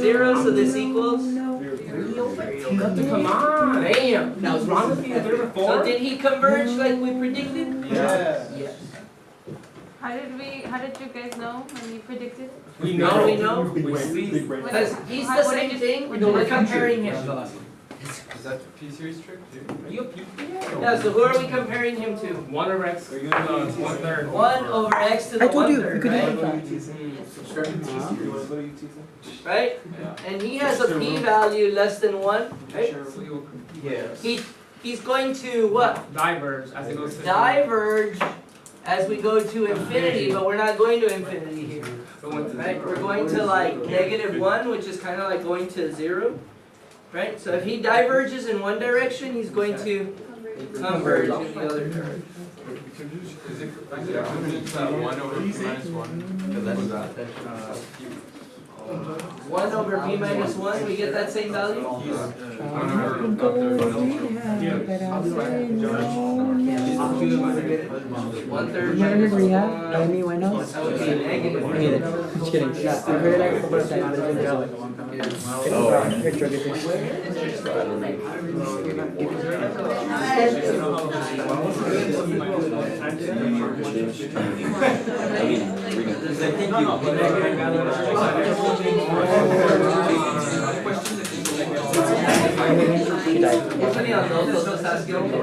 0, so this equals? Come on. Bam! Now, what's wrong with you? There were So four? did he converge like we predicted? Yeah. Yes. How did you guys know when you predicted? We How do we know. know? We see. Because he's the same thing, we're comparing him. Is that the P-series trick too? Yeah, so who are we comparing him to? 1 over x plus 1/3. 1 over x to the I told you, 1/3, you could do right? it. Right? Yeah. And he has a p-value less than 1, right? Yes. He's going to what? Diverge as it goes to Diverge as we go to infinity, but we're not going to infinity here. So one to Right? We're going to like -1, which is kind of like going to 0. Right? So if he diverges in one direction, he's going to converge in the other direction. Is it equivalent to 1 over P minus 1? 1 over p minus 1, we get that same value? One third Remember minus rehab? 1. Tell me why not? That would be negative. Just kidding. Yeah, I've heard that a couple of times, but it's been valid. Here, drug it. She died. Usually on those, they'll just ask you, I mean, if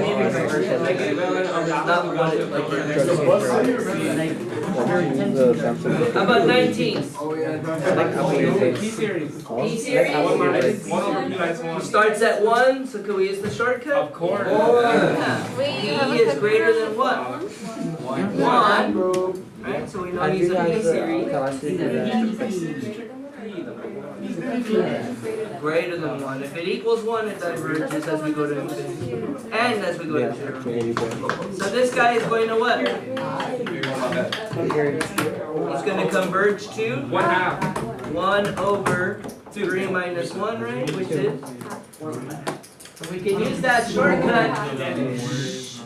you convert it negative, not what it, like, how about 19? P-series. P-series? 1 over P minus 1. Starts at 1, so can we use the shortcut? Of course. Yeah. Wait, P you have a is greater than what? 1? 1. Right, so we know he's a P-series. Greater than 1. If it equals 1, it diverges as we go to infinity. And as we go to 0. So this guy is going to what? He's going to converge to 1/2. 1 over 3 minus 1, right? Which is? So we can use that shortcut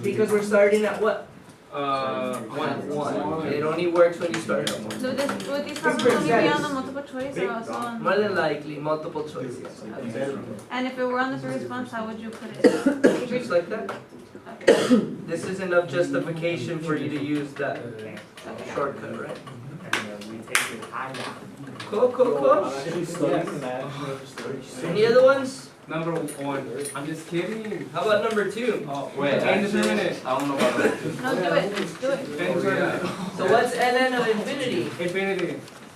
because we're starting at what? 1. It only works when you start at 1. So would these problems only be on the multiple choice or also on? More than likely, multiple choice. Yes. And if it were on the third response, how would you put it? Just like that. Okay. This is enough justification for you to use that shortcut, right? Cool. Any other ones? Number 1. I'm just kidding. How about number 2? Wait, Indeterminate. I don't know about that. No, do it. Do it. Indeterminate. So what's ln of infinity? Infinity.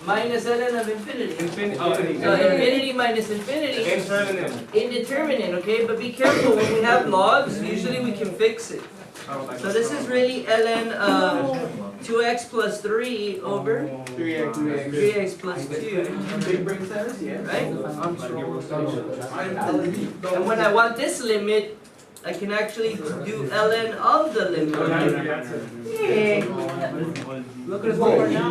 Minus ln of infinity. Infinity. So infinity minus infinity. Indeterminate. Indeterminate, okay? But be careful, when we have logs, usually we can fix it. So this is really ln of 2x plus 3 over 3x plus 2. Right? And when I want this limit, I can actually do ln of the limit. Yeah. Look at us over now.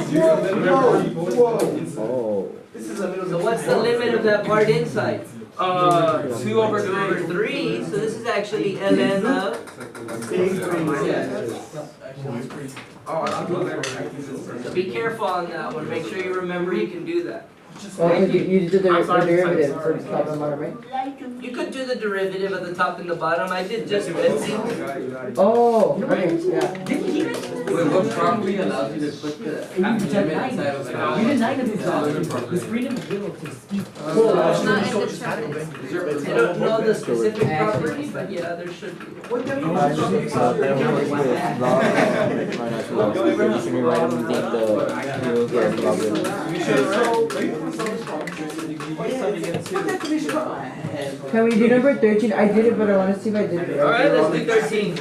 So what's the limit of that part inside? 2 over 2 over 3. 3, so this is actually ln of. So be careful on that one, make sure you remember you can do that. Oh, you did the derivative for the top and bottom, right? You could do the derivative at the top and the bottom, I did just Betsy. Oh, okay, yeah. Wait, what property allows you to put the limit inside of the You did 9 of these the screen in the middle to speak. It's not indeterminate. I don't know the specific property, but yeah, there should be. Can we do number 13? I did it, but I want to see if I did it. Alright, let's do 13.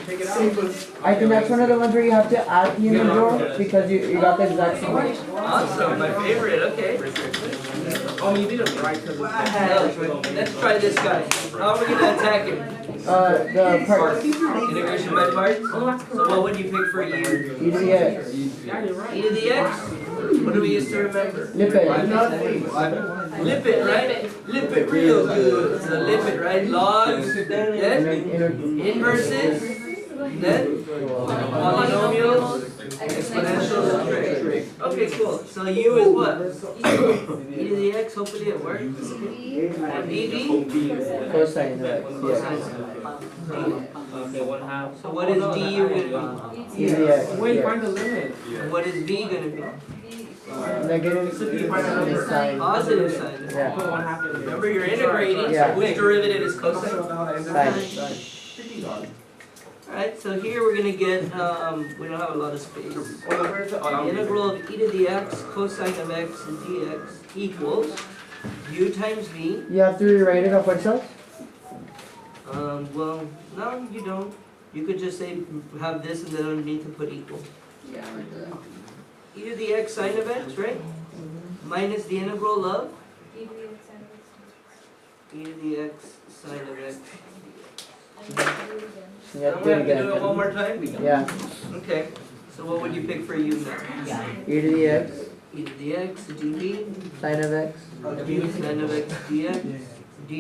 I think that's one of the ones where you have to add the integral because you got the exact same one. Awesome, my favorite, okay. Oh, you did it right because Let's try this guy. How are we gonna attack him? The part. Integration by parts? So what would you pick for e? E to the x. E to the x? What do we use to remember? Lip it. Lip it, right? Lip it real good. So lip it, right? Logs, then inverses, then polynomials, Exponential trig. Okay, cool. So U is what? E to the x, hopefully it works. And dv? Cosine of x. Okay, 1/2. So what is du gonna E to the x. Wait, Yeah. find the limit. be? And what is v gonna be? Negative sine. Positive sign. Yeah. Put 1/2 in there. Remember you're integrating, so Yeah. which derivative is cosine? Sine. Alright, so here we're gonna get, we don't have a lot of space. Oh, where's the, The integral of e to the x cosine of x dx equals u times v. You have to rewrite it off what cells? Well, no, you don't. You could just say, have this and then underneath to put equal. Yeah, we're doing. E to the x sine of x, right? Minus the integral of e to the x sine of x. You have I'm to do gonna it have to do it again. one more time? Yeah. Okay, so what would you pick for u now? E to the x. E to the x dv, Sine of x. sine of x dx, du, E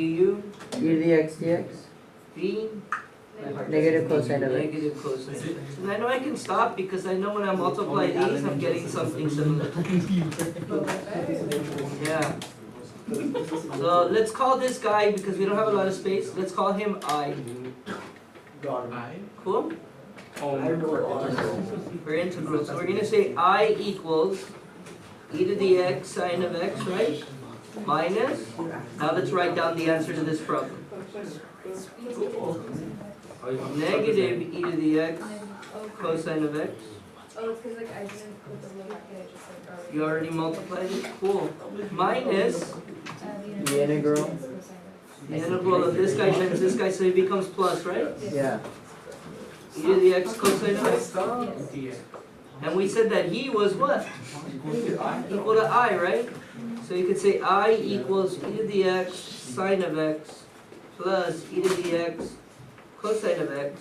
to the x dx. v, Negative cosine of x. negative cosine of x. And I know I can stop because I know when I multiply these, I'm getting something similar. Yeah. So let's call this guy, because we don't have a lot of space, let's call him I. Cool? We're integral, so we're gonna say I equals e to the x sine of x, right? Minus, now let's write down the answer to this problem. Negative e to the x cosine of x. Oh, it's because like I didn't put the little bracket, I just like already. You already multiplied it? Cool. Minus The integral. the integral of this guy times this guy, so he becomes plus, right? Yeah. E to the x cosine of x. And we said that he was what? Equal to I, right? So you could say I equals e to the x sine of x plus e to the x cosine of x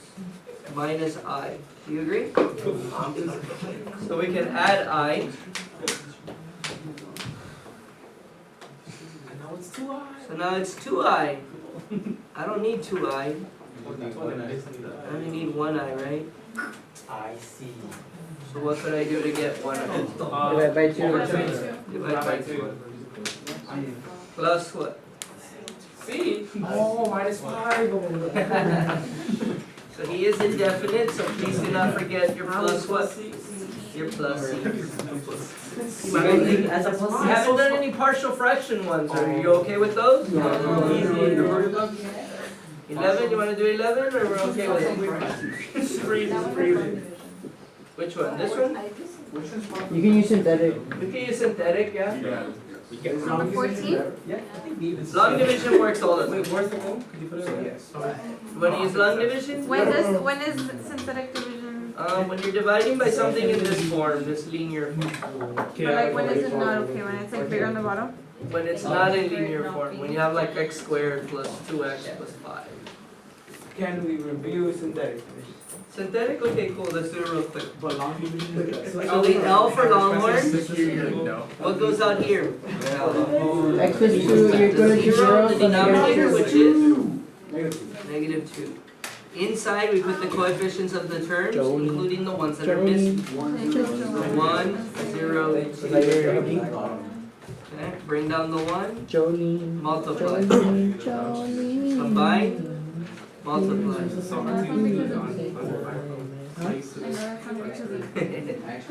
minus I. Do you agree? So we can add I. So now it's 2I. I don't need 2I. I only need 1I, right? I see. So what could I do to get 1I? Divide by 2. Divide by 2. Plus what? See? Oh, -5. So he is indefinite, so please do not forget your plus what? Your plus C. As a We plus. haven't done any partial fraction ones, are you okay with those? 11, you wanna do 11, or we're okay with it? Which one, this one? You can use synthetic. We can use synthetic, yeah? Number 14? Long division works all the time. Wait, where's the one? Could you put it on? Yes. You wanna use long division? When is synthetic division? When you're dividing by something in this form, this linear form. But like when is it not okay? When it's like bigger on the bottom? When it's not in linear form, when you have like x squared plus 2x plus 5. Can we review synthetic? Synthetic? Okay, cool, let's do it real quick. But long division. So the L for Longhorn, what goes out here? X plus 2, you're going to 0, The so denominator, negative which 2. is negative 2. Inside, we put the coefficients of the terms, Jolene. including the ones that are missing. 1, 0, 2. Okay, bring down the 1, Jolene. multiply. Jolene. Combine, multiply.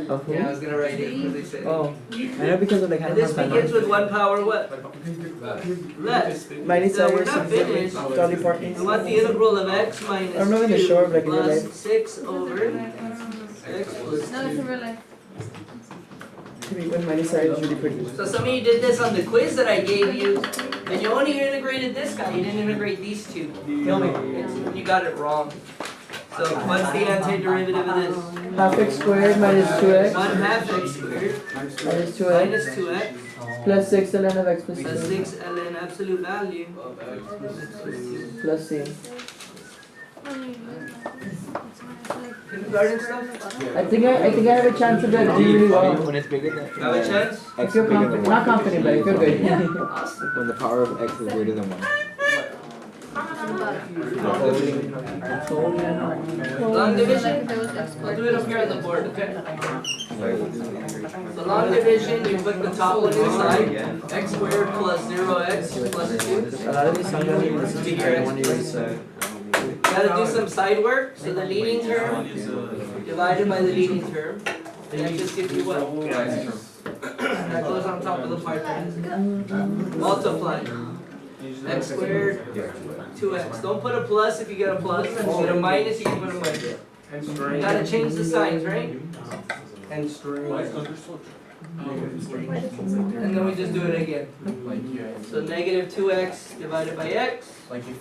Of who? Yeah, I was gonna write it because they said. Oh, I know because of the And this begins with 1 power what? Less. Minus So we're cyrus. not finished. Dolly Parton. We want the integral of x minus I don't know in the shore, 2 but in real plus life. 6 over x plus No, it's in real life. When minus cyrus is really pretty. So some of you did this on the quiz that I gave you, and you only integrated this guy, you didn't integrate these two. Tell me. You got it wrong. So what's the antiderivative of this? Half x squared minus 2x 1/2 x squared minus 2x minus 2x plus 6 ln of x plus plus 2 6 ln absolute value plus c. Kindergarten stuff? I think I have a chance of that doing really well. When it's bigger than You have a chance? I x feel is bigger than confident, 1. not confident, but I feel good. When the power of x is greater than 1. Long division, There was I'll do it up here on the board, okay? So long division, you put the top one inside, x squared plus 0x plus 2. A lot of these songs don't even listen to, I want to use Gotta do some side work, so the leading term divided by the leading term, and that just gives you what? That goes on top of the part multiply. X squared, 2x. Don't put a plus if you get a plus, if you get a minus, you can put a minus. You And string. gotta change the signs, right? And string. And then we just do it again. So negative 2x divided by x, I see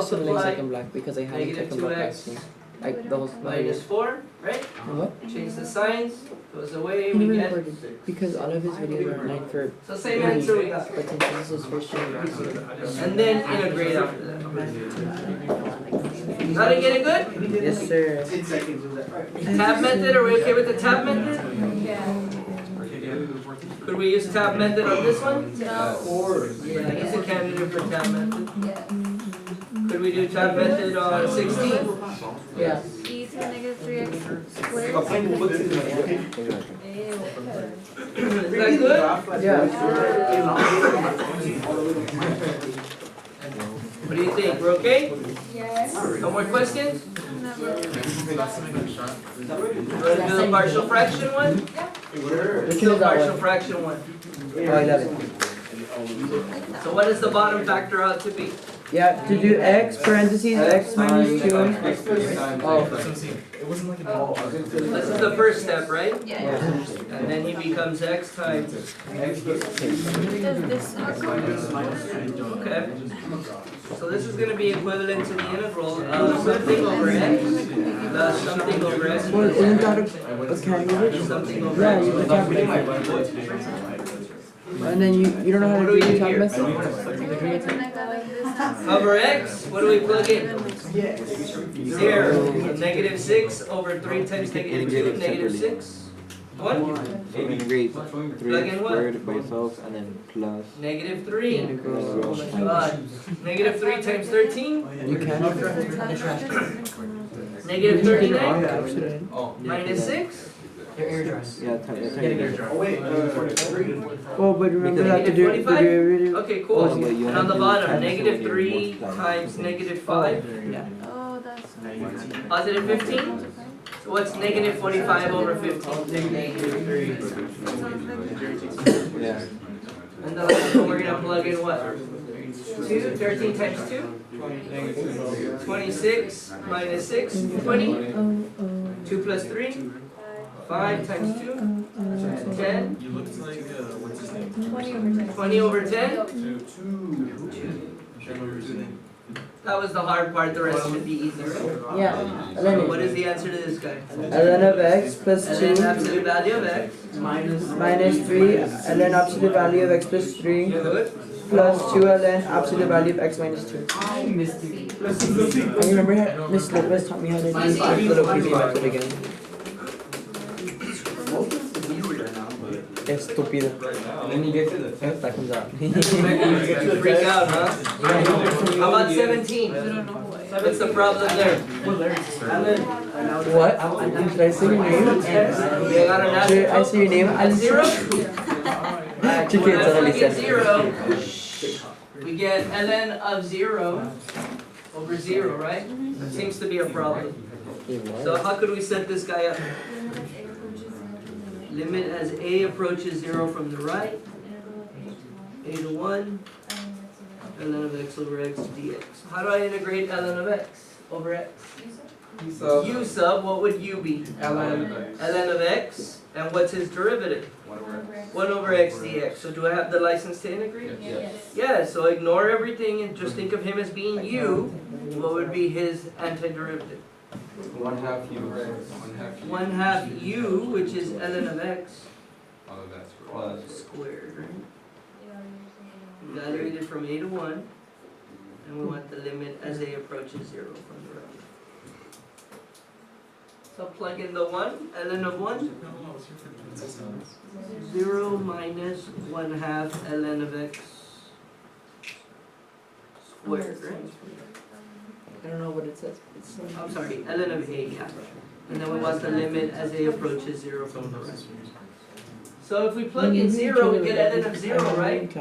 some links like in black because I had it negative like in black 2x last year. Like the whole minus 4, right? What? Change the signs, goes away, we get. Because all of his videos are like for So same answer we got. but since this is his first year. And then integrate after that. Now to get it good? Yes sir. Tab method, are we okay with the tab method? Yeah. Could we use tab method on this one? No. Yeah, he's a candidate for tab method. Yeah. Could we do tab method on 16? Yeah. E to the negative 3x squared. Is that good? Yeah. What do you think? We're okay? Yes. No more questions? Never. Want to do the partial fraction one? Which Let's one do is the that partial one? fraction one. Oh, 11. So what does the bottom factor out to be? Yeah, to do x parentheses x minus 2. Oh. This is the first step, right? Yeah. And then he becomes x times. Does this not go? Okay. So this is going to be equivalent to the integral of something over x plus something over x. Well, isn't that a candidate? Something over Yeah, x. you can calculate. And then you don't know how to do the tab method? Over x, what do we plug in? 0. Negative 6 over 3 times negative 2, negative 6. What? Integrate 3 Plug in what? squared by itself and then plus Negative 3. Oh my god. Negative 3 times 13? You can. Negative 39? Absolutely. Minus 6? yeah, Oh, but remember that to do the Negative 45? derivative. Okay, cool. And on the bottom, negative 3 times negative 5? Oh, that's. Positive 15? So what's negative 45 over 15? yeah. And the last one, we're gonna plug in what? 2, 13 times 2? 26 minus 6, 20. 2 plus 3? 5 times 2? 10? 20 over 10? 2. That was the hard part, the rest should be easy, right? Yeah. And then What is the answer to this guy? ln of x plus And 2 then absolute value of x. minus 3 ln absolute value of x plus 3 Good. plus 2 ln absolute value of x minus 2. And you remember how Miss Lopez taught me how to do the little PV method again? Estúpido. That comes out. Freak out, huh? How about 17? What's the problem there? What? Should I say your name? You got an Should I say your name? A 0? Chicken, Let's totally look at said. 0. We get ln of 0 over 0, right? That seems to be a problem. So how could we set this guy up? Limit as a approaches 0 from the right, a to 1, ln of x over x dx. How do I integrate ln of x over x? U sub, what would u be? ln ln of x, and what's his derivative? 1 over x dx. So do I have the license to integrate? Yes. Yeah, so ignore everything and just think of him as being u. What would be his antiderivative? 1/2 u. 1/2 u, which is ln of x Oh, that's plus. squared, right? Evaluated from a to 1, and we want the limit as a approaches 0 from the right. So plug in the 1, ln of 1, 0 minus 1/2 ln of x squared, right? I don't know what it says. It's I'm sorry, ln of a, yeah. And then we want the limit as a approaches 0 from the right. So if we plug in 0, we get ln of 0, right?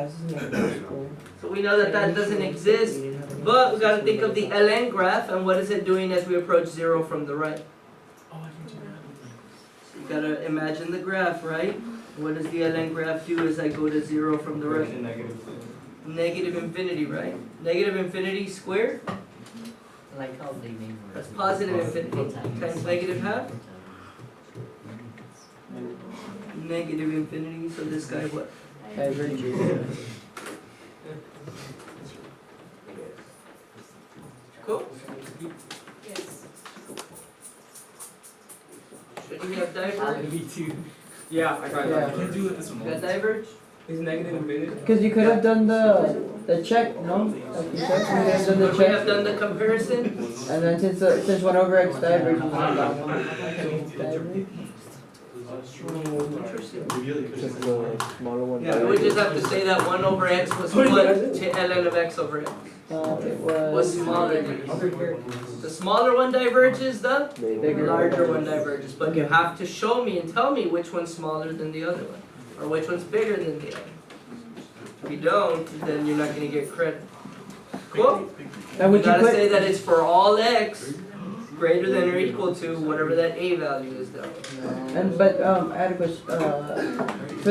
So we know that that doesn't exist, but we gotta think of the ln graph, and what is it doing as we approach 0 from the right? So you gotta imagine the graph, right? What does the ln graph do as I go to 0 from the right? Negative infinity, right? Negative infinity squared? Like how they name it. That's positive infinity times negative half. Negative infinity, so this guy what? Cool? Yes. Should we have diverge? Me too. Yeah, I got Yeah. that. Can't do it this You one. got diverge? Is negative infinity? Because you could have done the check, no? Like you check, you could have done the Would we have check, done the comparison? and then since 1 over x diverge, you want that one. Diverge. Interesting. Just the smaller one. We would just have to say that 1 over x was what to ln of x over x. It Was was smaller than this. The smaller one diverges, the bigger. larger one diverges. But you have to show me and tell me which one's smaller than the other one, or which one's bigger than the other. If you don't, then you're not gonna get credit. Cool? And We would you gotta put, say that it's for all x greater than or equal to whatever that a value is though. and but I had a question.